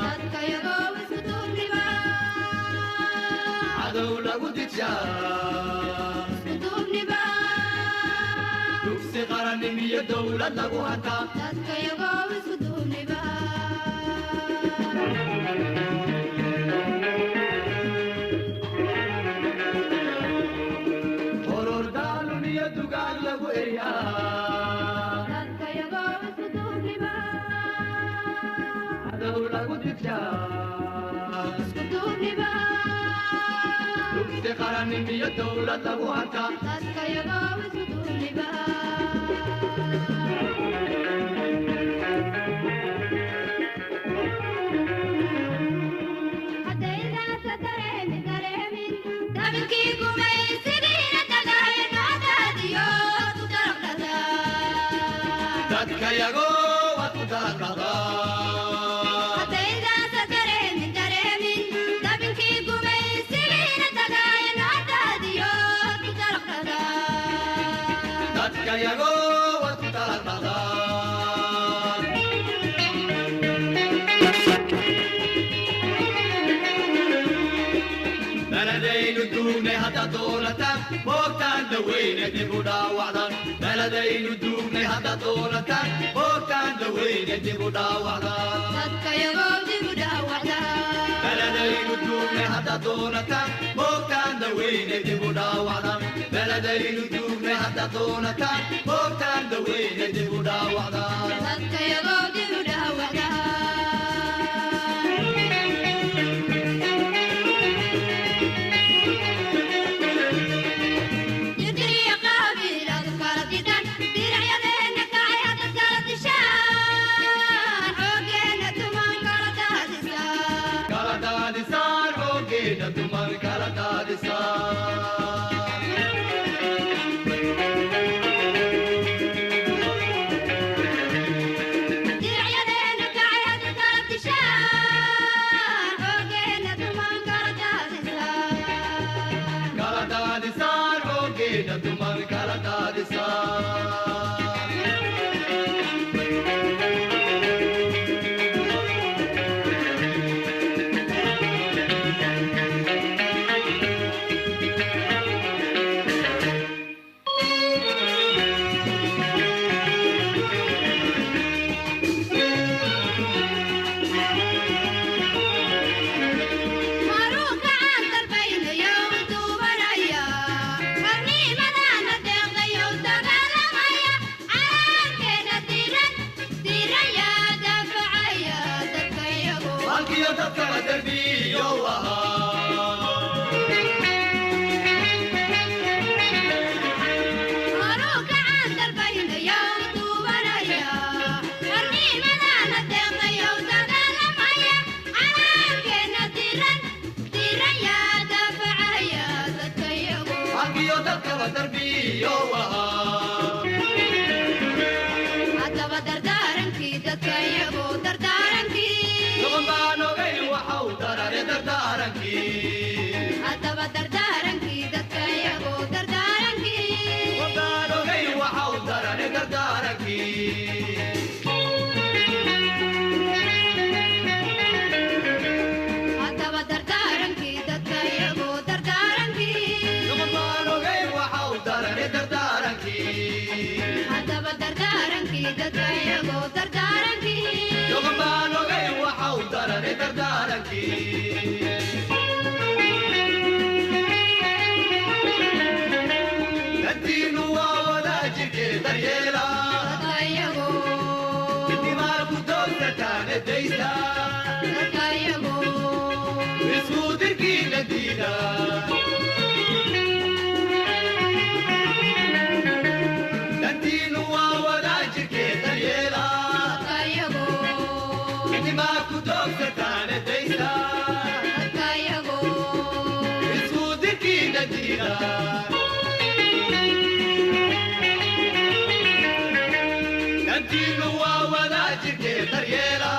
dadka yagoo isku duubniba cadow lagu didyaa isku duubniba dugsi qarannim iyo dowlad lagu hantaa dadka yagoo isku duubniba horor daalun iyo dugaag lagu eryaa dadka yagoo isku duubniba cadow lagu didyaa isku duubniba dugsi qarannim iyo dowlad lagu hantaa dadka yagoo isku duubniba haddaydaasa dareemin dabilkii gumaysigiina dagaaya noocdaadiyo ku daraqdhada dadka yagoo waad ku daraqadaa haddaydaasa dareemin dabilkii gumaysigiina dagaaya noocdaadiyo ku daraqdhada dadka yagoo waad ku daraqadaa بلدين الدومي هدا دولتان بوكتان دوين ديبو داوعدان بلدين الدومي هدا دولتان بوكتان دوين ديبو داوعدان dadka yagoo dib u dhaawacda بلدين الدومي هدا دولتان بوكتان دوين ديبو داوعدان بلدين الدومي هدا دولتان بوكتان دوين ديبو داوعدان dadka yagoo dib u dhaawacda jidriya qaabiil aad kala didan diracyadeenna kacay hadad kala dishaan xoogeenna tuman kala daadisaan kala daadisaan hoogeena duman kala daadisaan diracyadeenna kacay hadad kala dishaan xoogeenna tuman kala daadisaan kala daadisaan hoogeena duman kala daadisaan maruu gacan dalbaynayow duubanaya qarnimadana deeqdayow dagaalamaya calaamkeena diran yaa daafacaya dadka iyagu halkiyo dadkala derbiyow ahaa maruu gacan dalbaynayow duubanaya qarnimadana deeqdayow dagaalamaya calaamkeena diran yaa daafacaya dadka iyagu halkiyo dadkala derbiyow ahaa haddaba dardaarankii dadka iyagu dardaarankii doqon baan ogayn waxau darare dardaarankii haddaba dardaarankii dadka iyagu dardaarankii doqon baan ogayn waxau darare dardaarankii haddaba dardaarankii dadka iyagu dardaarankii doqon baan ogayn waxau darare dardaarankii haddaba dardaarankii dadka iyagu dardaarankii doqon baan ogayn waxau darare dardaarankii daddiinu waa wadaajirkee daryeela dadka iyagu intimaal ku doogsataan edaysa dadka iyagu isku dirkiina diida daddiinu waa wadaajirkee daryeela dadka iyagu intimaal ku doogsataan edaysa dadka iyagu isku dirkiina diida daddiinu waa wadaajirkee daryeela